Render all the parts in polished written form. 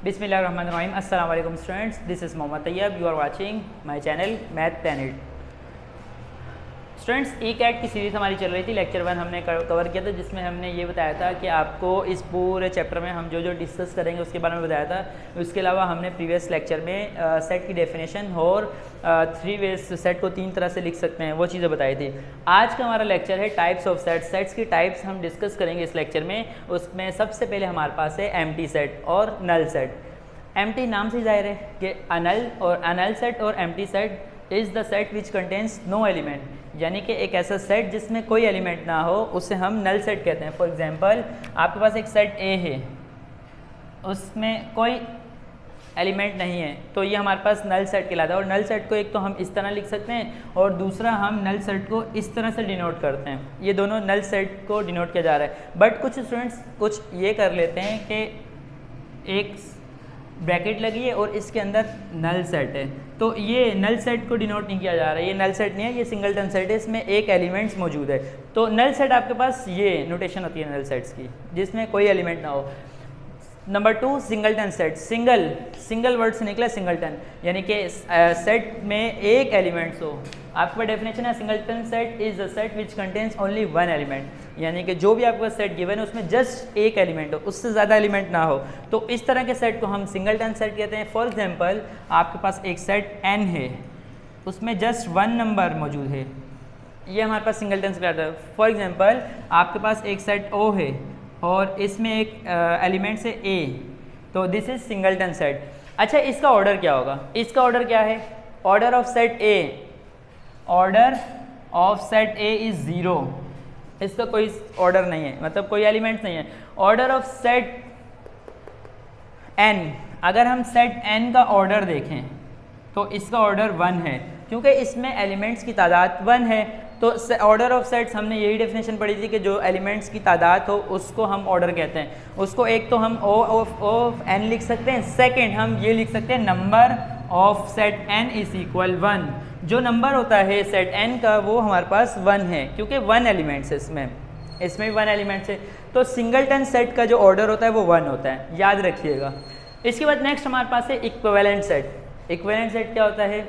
बिस्मिल्लाहिर्रहमानिर्रहीम। अस्सलाम वालेकुम students, this is Mohammad Tayyab. You are watching my channel math planet. Students, E CAT की series हमारी चल रही थी। लेक्चर 1 हमने कवर किया था, जिसमें हमने ये बताया था कि आपको इस पूरे चैप्टर में हम जो जो डिस्कस करेंगे उसके बारे में बताया था। उसके अलावा हमने प्रीवियस लेक्चर में सेट की डेफिनेशन और 3 वेज सेट को 3 तरह से लिख सकते हैं, वो चीज़ें बताई थी। आज का हमारा लेक्चर है टाइप्स ऑफ सेट्स। सेट्स की टाइप्स हम डिस्कस करेंगे इस लेक्चर में। उसमें सबसे पहले हमारे पास है एम्प्टी सेट और नल सेट। एम्प्टी नाम से जाहिर है कि अनल और अनल सेट और empty set is the set which contains no element, यानी कि एक ऐसा सेट जिसमें कोई एलिमेंट ना हो उसे हम नल सेट कहते हैं। फॉर एग्जांपल, आपके पास एक सेट ए है, उसमें कोई एलिमेंट नहीं है, तो ये हमारे पास नल सेट कहलाता है। और नल सेट को एक तो हम इस तरह लिख सकते हैं और दूसरा हम नल सेट को इस तरह से डिनोट करते हैं। ये दोनों नल सेट को डिनोट किया जा रहा है। बट कुछ स्टूडेंट्स कुछ ये कर लेते हैं कि एक ब्रैकेट लगी है और इसके अंदर नल सेट है, तो ये नल सेट को डिनोट नहीं किया जा रहा है। ये नल सेट नहीं है, ये सिंगलटन सेट है, इसमें एक एलिमेंट्स मौजूद है। तो नल सेट आपके पास ये नोटेशन होती है नल सेट्स की, जिसमें कोई एलिमेंट ना हो। Number 2, singleton set. Single word से निकला सिंगलटन, यानी कि सेट में एक एलिमेंट्स हो। आपके पास डेफिनेशन है, singleton set is a set which contains only one element, यानी कि जो भी आपके पास सेट गिवन है उसमें जस्ट एक एलिमेंट हो, उससे ज़्यादा एलिमेंट ना हो, तो इस तरह के सेट को हम सिंगलटन सेट कहते हैं। फॉर एग्जांपल, आपके पास एक सेट n है, उसमें जस्ट 1 नंबर मौजूद है, ये हमारे पास सिंगलटन सेट आता है। फॉर एग्जांपल, आपके पास एक सेट O है और इसमें एक एलिमेंट है A, तो दिस इज सिंगलटन सेट। अच्छा, इसका ऑर्डर क्या होगा? इसका ऑर्डर क्या है? Order of set A, order of set A is 0। इसका कोई ऑर्डर नहीं है, मतलब कोई एलिमेंट्स नहीं है। ऑर्डर ऑफ सेट n, अगर हम सेट n का ऑर्डर देखें तो इसका ऑर्डर 1 है, क्योंकि इसमें एलिमेंट्स की तादाद 1 है। तो ऑर्डर ऑफ सेट्स हमने यही डेफिनेशन पढ़ी थी कि जो एलिमेंट्स की तादाद हो उसको हम ऑर्डर कहते हैं। उसको एक तो हम O ऑफ n लिख सकते हैं, सेकेंड हम ये लिख सकते हैं number of set n is equal 1। जो नंबर होता है सेट n का वो हमारे पास 1 है, क्योंकि 1 एलिमेंट्स है इसमें भी 1 एलिमेंट्स है। तो सिंगलटन सेट का जो ऑर्डर होता है वो 1 होता है, याद रखिएगा। इसके बाद नेक्स्ट हमारे पास है इक्विवेलेंट सेट। इक्विवेलेंट सेट क्या होता है?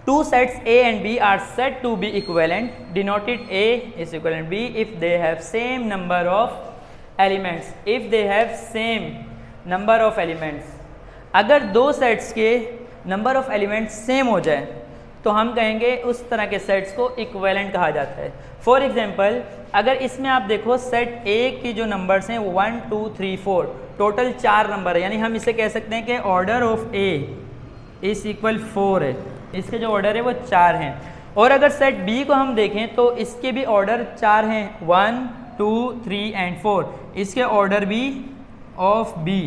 2 sets A and B are said to be equivalent, denoted A is equivalent B if they have same number of elements. If they have same number of elements, अगर दो sets के number of elements same हो जाए तो हम कहेंगे उस तरह के सेट्स को इक्विवेलेंट कहा जाता है। फॉर एग्जांपल, अगर इसमें आप देखो सेट A की जो नंबर्स हैं 1 2 3 4, टोटल 4 नंबर है, यानी हम इसे कह सकते हैं कि order of A is equal 4 है, इसके जो ऑर्डर है वो 4 हैं। और अगर सेट B को हम देखें तो इसके भी ऑर्डर 4 हैं, 1 2 3 एंड 4, इसके ऑर्डर भी ऑफ B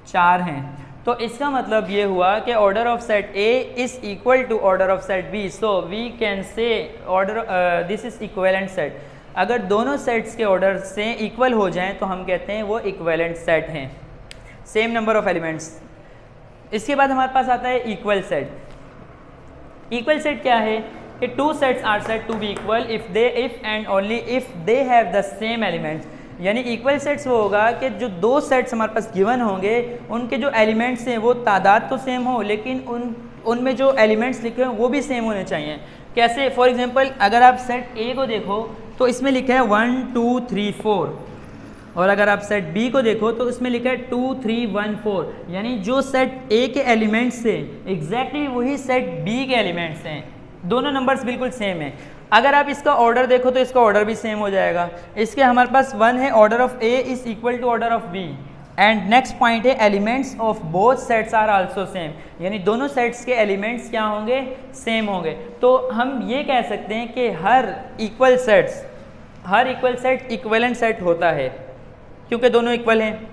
4 हैं। तो इसका मतलब ये हुआ कि order of set A is equal to order of set B, so we can say order this is equivalent set. अगर दोनों सेट्स के ऑर्डर से इक्वल हो जाएं तो हम कहते हैं वो इक्विवेलेंट सेट हैं, सेम नंबर ऑफ एलिमेंट्स। इसके बाद हमारे पास आता है इक्वल सेट। इक्वल सेट क्या है कि 2 sets are said to be equal if and only if they have the same elements, यानी इक्वल सेट्स वो होगा कि जो 2 सेट्स हमारे पास गिवन होंगे उनके जो एलिमेंट्स हैं वो तादाद तो सेम हो, लेकिन उनमें जो एलिमेंट्स लिखे हैं वो भी सेम होने चाहिए। कैसे? फॉर एग्जांपल, अगर आप सेट A को देखो तो इसमें लिखा है 1 2 3 4, और अगर आप सेट B को देखो तो इसमें लिखा है 2 3 1 4, यानी जो सेट A के एलिमेंट्स हैं एग्जैक्टली वही सेट B के एलिमेंट्स हैं, दोनों नंबर्स बिल्कुल सेम हैं। अगर आप इसका ऑर्डर देखो तो इसका ऑर्डर भी सेम हो जाएगा। इसके हमारे पास 1 है, order of A is equal to order of B। And next point है elements of both sets are also same, यानी दोनों सेट्स के एलिमेंट्स क्या होंगे? सेम होंगे। तो हम ये कह सकते हैं कि हर इक्वल सेट इक्विवेलेंट सेट होता है, क्योंकि दोनों इक्वल हैं,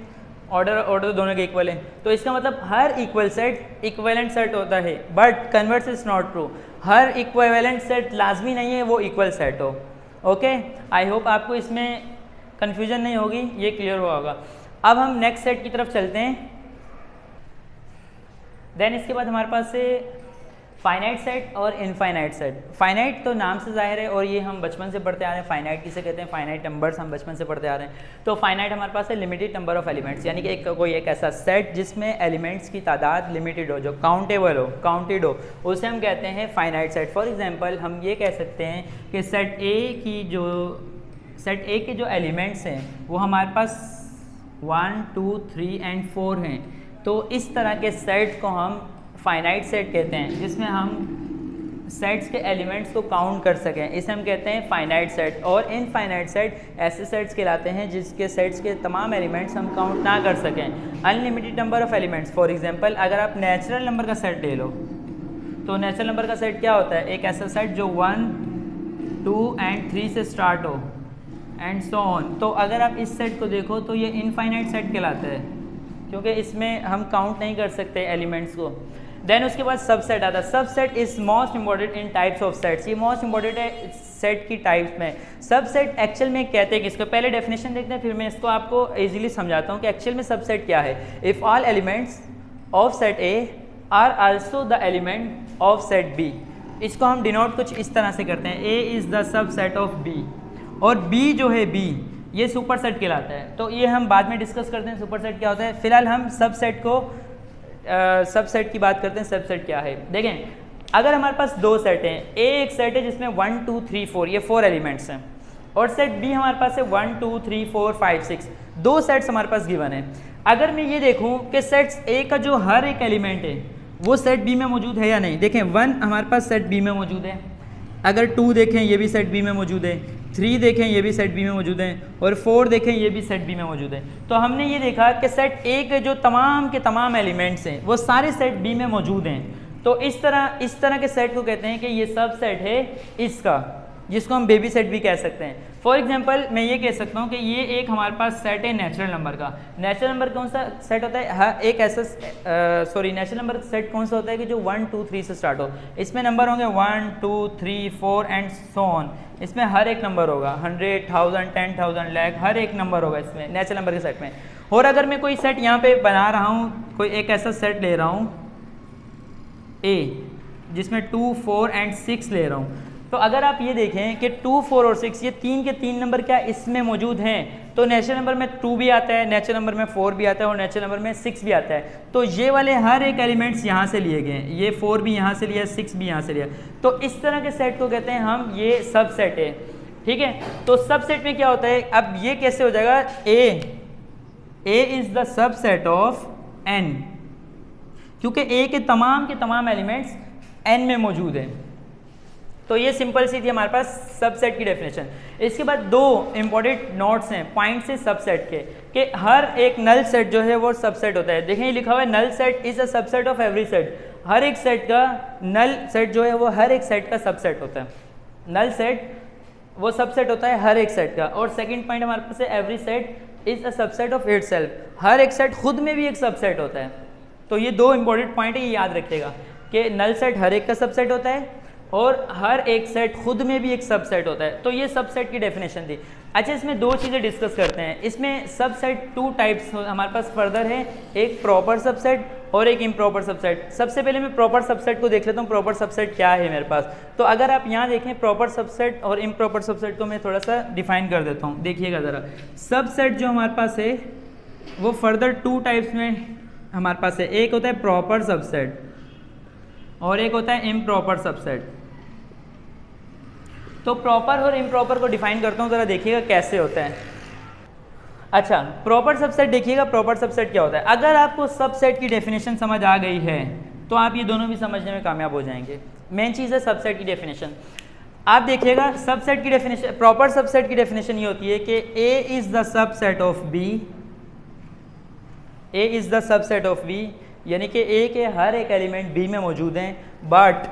ऑर्डर दोनों के इक्वल हैं। तो इसका मतलब हर इक्वल सेट इक्विवेलेंट सेट होता है। But converse is not true, her equivalent set लाजमी नहीं है वो इक्वल सेट हो। ओके, आई होप आपको इसमें कन्फ्यूजन नहीं होगी, ये क्लियर हुआ होगा। अब हम नेक्स्ट सेट की तरफ चलते हैं। देन इसके बाद हमारे पास है फाइनाइट सेट और इनफाइनाइट सेट। फाइनाइट तो नाम से जाहिर है और ये हम बचपन से पढ़ते आ रहे हैं। फाइनाइट किसे कहते हैं? फाइनाइट नंबर्स हम बचपन से पढ़ते आ रहे हैं। तो फाइनाइट हमारे पास है लिमिटेड नंबर ऑफ एलिमेंट्स, यानी कि कोई एक ऐसा सेट जिसमें एलिमेंट्स की तादाद लिमिटेड हो, जो काउंटेबल हो, काउंटेड हो, उसे हम कहते हैं फाइनाइट सेट। फॉर एग्जाम्पल हम ये कह सकते हैं कि सेट ए के जो एलिमेंट्स हैं वो हमारे पास 1 2 3 एंड 4 हैं। तो इस तरह के सेट को हम फाइनाइट सेट कहते हैं, जिसमें हम सेट्स के एलिमेंट्स को काउंट कर सकें, इसे हम कहते हैं फाइनाइट सेट। और इनफाइनाइट सेट ऐसे सेट्स कहलाते हैं जिसके सेट्स के तमाम एलिमेंट्स हम काउंट ना कर सकें। Unlimited number of elements, for example अगर आप नेचुरल नंबर का सेट ले लो, तो नेचुरल नंबर का सेट क्या होता है? एक ऐसा सेट जो 1 2 एंड 3 से स्टार्ट हो एंड सो ऑन। तो अगर आप इस सेट को देखो तो ये इनफाइनाइट सेट कहलाता है, क्योंकि इसमें हम काउंट नहीं कर सकते एलिमेंट्स को। देन उसके बाद सबसेट आता है। Subset is most important in types of sets. ये मोस्ट इंपॉर्टेंट है सेट की टाइप्स में। सबसेट एक्चुअल में कहते हैं किसको? पहले डेफिनेशन देखते हैं, फिर मैं इसको आपको इजीली समझाता हूँ कि एक्चुअल में सबसेट क्या है। If all elements of set A are also the element of set B. इसको हम डिनोट कुछ इस तरह से करते हैं, A is the subset of B, और बी जो है बी ये सुपरसेट कहलाता है। तो ये हम बाद में डिस्कस करते हैं सुपरसेट क्या होता है। फिलहाल हम सबसेट को सबसेट की बात करते हैं। सबसेट क्या है? देखें, अगर हमारे पास दो सेट हैं, ए एक सेट है जिसमें 1 2 3 4 ये 4 एलिमेंट्स हैं, और सेट बी हमारे पास है 1 2 3 4 5 6, दो सेट्स हमारे पास गिवन है। अगर मैं ये देखूं कि सेट्स ए का जो हर एक एलिमेंट है वो सेट बी में मौजूद है या नहीं। देखें 1 हमारे पास सेट बी में मौजूद है, अगर 2 देखें ये भी सेट बी में मौजूद है, 3 देखें ये भी सेट बी में मौजूद है, और 4 देखें ये भी सेट बी में मौजूद है। तो हमने ये देखा कि सेट ए के जो तमाम के तमाम एलिमेंट्स हैं वो सारे सेट बी में मौजूद हैं। तो इस तरह के सेट को कहते हैं कि ये सब सेट है इसका, जिसको हम बेबी सेट भी कह सकते हैं। फॉर एग्जांपल मैं ये कह सकता हूँ कि ये एक हमारे पास सेट है नेचुरल नंबर का। नेचुरल नंबर कौन सा सेट होता है? हाँ, एक ऐसा नेचुरल नंबर सेट कौन सा होता है कि जो 1 2 3 से स्टार्ट हो। इसमें नंबर होंगे 1 2 3 4 एंड सो ऑन। इसमें हर एक नंबर होगा, 100 1000 10,000 लाख, हर एक नंबर होगा इसमें नेचुरल नंबर के सेट में। और अगर मैं कोई सेट यहाँ पे बना रहा हूँ, कोई एक ऐसा सेट ले रहा हूँ ए जिसमें 2 4 एंड 6 ले रहा हूँ, तो अगर आप ये देखें कि 2 4 और 6 ये 3 के 3 नंबर क्या इसमें मौजूद हैं, तो नेचुरल नंबर में 2 भी आता है, नेचुरल नंबर में 4 भी आता है, और नेचुरल नंबर में 6 भी आता है। तो ये वाले हर एक एलिमेंट्स यहाँ से लिए गए हैं, ये 4 भी यहाँ से लिया, 6 भी यहाँ से लिया। तो इस तरह के सेट को कहते हैं हम ये सबसेट है, ठीक है। तो सबसेट में क्या होता है? अब ये कैसे हो जाएगा? A is the subset of N, क्योंकि ए के तमाम एलिमेंट्स एन में मौजूद हैं। तो ये सिंपल सी थी हमारे पास सबसेट की डेफिनेशन। इसके बाद दो इंपॉर्टेंट नोट्स हैं पॉइंट्स हैं सबसेट के, कि हर एक नल सेट जो है वो सबसेट होता है। देखें ये लिखा हुआ है null set is a subset of every set. हर एक सेट का नल सेट जो है वो हर एक सेट का सबसेट होता है। नल सेट वो सबसेट होता है हर एक सेट का। और सेकंड पॉइंट हमारे पास है every set is a subset of itself. हर एक सेट खुद में भी एक सबसेट होता है। तो ये दो इंपॉर्टेंट पॉइंट है, ये याद रखिएगा कि नल सेट हर एक का सबसेट होता है और हर एक सेट खुद में भी एक सबसेट होता है। तो ये सबसेट की डेफिनेशन थी। अच्छा, इसमें दो चीज़ें डिस्कस करते हैं। इसमें सबसेट 2 टाइप्स हमारे पास फर्दर है, एक प्रॉपर सबसेट और एक इम्प्रॉपर सबसेट। सबसे पहले मैं प्रॉपर सबसेट को देख लेता हूँ, प्रॉपर सबसेट क्या है मेरे पास। तो अगर आप यहाँ देखें प्रॉपर सबसेट और इम्प्रॉपर सबसेट को मैं थोड़ा सा डिफाइन कर देता हूँ, देखिएगा ज़रा। सबसेट जो हमारे पास है वो फर्दर 2 टाइप्स में हमारे पास है। एक होता है प्रॉपर सबसेट और एक होता है इम्प्रॉपर सबसेट। तो प्रॉपर और इम्प्रॉपर को डिफाइन करता हूँ, ज़रा देखिएगा कैसे होता है। अच्छा, प्रॉपर सबसेट देखिएगा, प्रॉपर सबसेट क्या होता है। अगर आपको सबसेट की डेफिनेशन समझ आ गई है तो आप ये दोनों भी समझने में कामयाब हो जाएंगे। मेन चीज़ है सबसेट की डेफिनेशन। आप देखिएगा सबसेट की डेफिनेशन, प्रॉपर सबसेट की डेफिनेशन ये होती है कि A is the subset of B, A is the subset of B, यानी कि ए के हर एक एलिमेंट बी में मौजूद हैं, but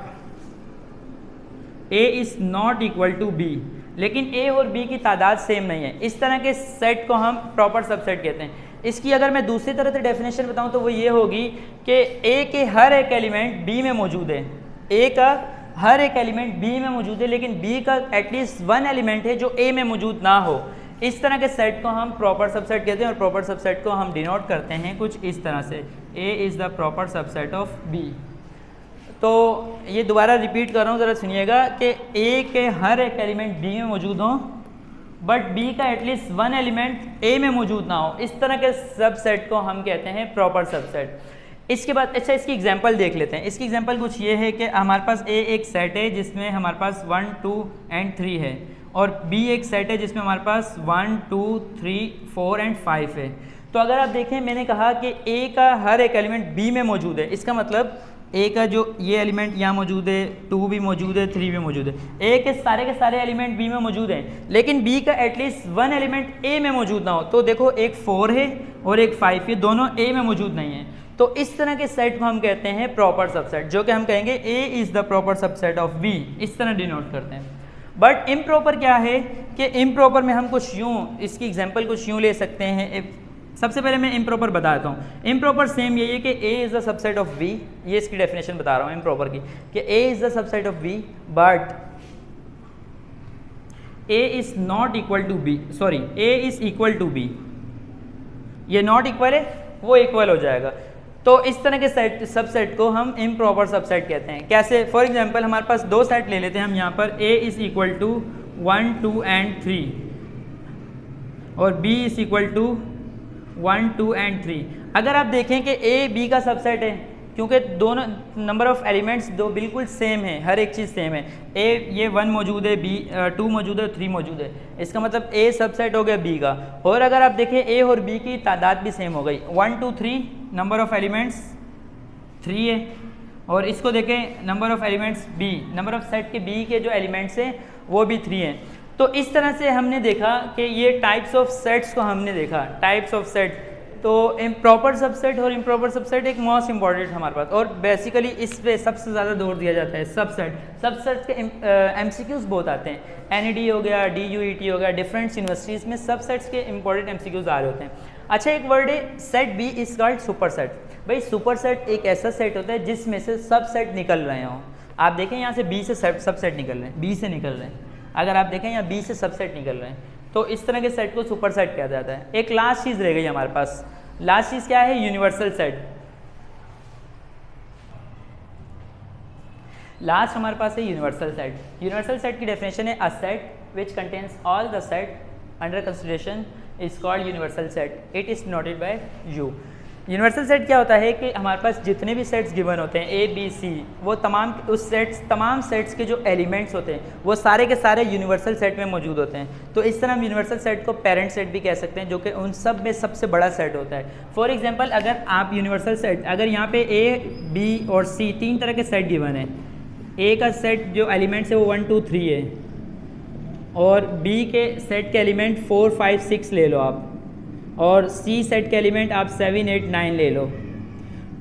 A is not equal to B. लेकिन ए और बी की तादाद सेम नहीं है। इस तरह के सेट को हम प्रॉपर सबसेट कहते हैं। इसकी अगर मैं दूसरी तरह से डेफिनेशन बताऊं तो वो ये होगी कि ए के हर एक एलिमेंट बी में मौजूद है, ए का हर एक एलिमेंट बी में मौजूद है, लेकिन बी का एटलीस्ट 1 एलिमेंट है जो ए में मौजूद ना हो। इस तरह के सेट को हम प्रॉपर सबसेट कहते हैं। और प्रॉपर सबसेट को हम डिनोट करते हैं कुछ इस तरह से, A is the proper subset of B. तो ये दोबारा रिपीट कर रहा हूँ, ज़रा सुनिएगा कि ए के हर एक एलिमेंट बी में मौजूद हों बट बी का एटलीस्ट वन एलिमेंट ए में मौजूद ना हो, इस तरह के सबसेट को हम कहते हैं प्रॉपर सबसेट। इसके बाद अच्छा इसकी एग्जांपल देख लेते हैं। इसकी एग्जांपल कुछ ये है कि हमारे पास ए एक सेट है जिसमें हमारे पास 1, 2 एंड 3 है, और बी एक सेट है जिसमें हमारे पास 1, 2, 3, 4 एंड 5 है। तो अगर आप देखें, मैंने कहा कि ए का हर एक एलिमेंट बी में मौजूद है, इसका मतलब ए का जो ये एलिमेंट यहाँ मौजूद है, 2 भी मौजूद है, 3 भी मौजूद है। ए के सारे एलिमेंट बी में मौजूद हैं, लेकिन बी का एटलीस्ट वन एलिमेंट ए में मौजूद ना हो। तो देखो एक 4 है और एक 5 है, दोनों ए में मौजूद नहीं है। तो इस तरह के सेट को हम कहते हैं प्रॉपर सबसेट, जो कि हम कहेंगे A is the proper subset of B, इस तरह डिनोट करते हैं। बट इम्प्रॉपर क्या है कि इम्प्रॉपर में हम कुछ यूँ, इसकी एग्जांपल कुछ यूँ ले सकते हैं। सबसे पहले मैं इम्प्रॉपर बताता हूँ। इम्प्रॉपर सेम यही है कि A is the subset of B, ये इसकी डेफिनेशन बता रहा हूँ इम्प्रॉपर की, कि A is the subset of B but A is not equal to B, sorry A is equal to B. ये नॉट इक्वल है, वो इक्वल हो जाएगा। तो इस तरह के सेट सबसेट को हम इम्प्रॉपर सबसेट कहते हैं। कैसे? फॉर एग्जांपल हमारे पास दो सेट ले लेते हैं हम यहाँ पर, a is equal to 1, 2 and 3 और b is equal to 1, 2 and 3। अगर आप देखें कि a b का सबसेट है, क्योंकि दोनों नंबर ऑफ़ एलिमेंट्स दो बिल्कुल सेम है, हर एक चीज़ सेम है। a ये 1 मौजूद है, b 2 मौजूद है, 3 मौजूद है, इसका मतलब a सबसेट हो गया b का। और अगर आप देखें a और b की तादाद भी सेम हो गई, 1, 2, 3 नंबर ऑफ़ एलिमेंट्स 3 है, और इसको देखें number of elements b, number of set के b के जो एलिमेंट्स हैं वो भी 3 हैं। तो इस तरह से हमने देखा कि ये टाइप्स ऑफ सेट्स को हमने देखा, टाइप्स ऑफ सेट। तो प्रॉपर सबसेट और इम्प्रॉपर सबसेट एक मोस्ट इंपॉर्टेंट हमारे पास, और बेसिकली इस पे सबसे ज़्यादा जोर दिया जाता है सबसेट। सबसेट के MCQs बहुत आते हैं, NED हो गया, DUET हो गया, डिफरेंट यूनिवर्सिटीज़ में सबसेट्स के इंपॉर्टेंट MCQs आ रहे होते हैं। अच्छा, एक वर्ड है set B is called super set. भाई सुपर सेट एक ऐसा सेट होता है जिसमें से सब सेट निकल रहे हों। आप देखें यहाँ से बी से सब सेट निकल रहे हैं, बी से निकल रहे हैं, अगर आप देखें यहाँ बी से सब सेट निकल रहे हैं, तो इस तरह के सेट को सुपर सेट कहा जाता है। एक लास्ट चीज़ रह गई हमारे पास, लास्ट चीज़ क्या है? Universal set. लास्ट हमारे पास है यूनिवर्सल सेट। यूनिवर्सल सेट की डेफिनेशन है a set which contains all the set under consideration is called universal set, it is noted bye you. Universal set क्या होता है कि हमारे पास जितने भी सेट्स गिवन होते हैं A, B, C, वो तमाम सेट्स के जो एलिमेंट्स होते हैं वो सारे के सारे यूनिवर्सल सेट में मौजूद होते हैं। तो इस तरह हम यूनिवर्सल सेट को पेरेंट सेट भी कह सकते हैं, जो कि उन सब में सबसे बड़ा सेट होता है। फॉर एग्जांपल, अगर आप यूनिवर्सल सेट, अगर यहाँ पे A, B और C 3 तरह के सेट गिवन है, A का सेट जो एलिमेंट्स है वो 1, 2, 3 है, और B के सेट के एलिमेंट 4, 5, 6 ले लो आप, और C सेट के एलिमेंट आप 7, 8, 9 ले लो।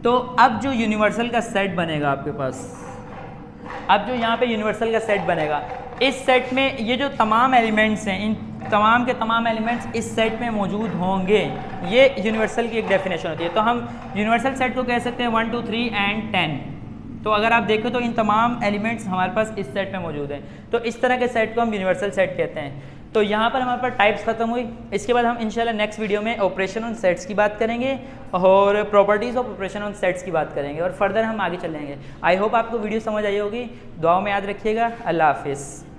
तो अब जो यूनिवर्सल का सेट बनेगा आपके पास, अब जो यहाँ पे यूनिवर्सल का सेट बनेगा, इस सेट में ये जो तमाम एलिमेंट्स हैं, इन तमाम के तमाम एलिमेंट्स इस सेट में मौजूद होंगे। ये यूनिवर्सल की एक डेफिनेशन होती है। तो हम यूनिवर्सल सेट को कह सकते हैं 1, 2, 3 एंड 10। तो अगर आप देखें तो इन तमाम एलिमेंट्स हमारे पास इस सेट में मौजूद हैं। तो इस तरह के सेट को हम यूनिवर्सल सेट कहते हैं। तो यहाँ पर हमारे पास टाइप्स खत्म हुई। इसके बाद हम इंशाल्लाह नेक्स्ट वीडियो में ऑपरेशन ऑन सेट्स की बात करेंगे और properties of operation on sets की बात करेंगे, और फर्दर हम आगे चलेंगे। आई होप आपको वीडियो समझ आई होगी। दुआओं में याद रखिएगा। अल्लाह हाफिज़।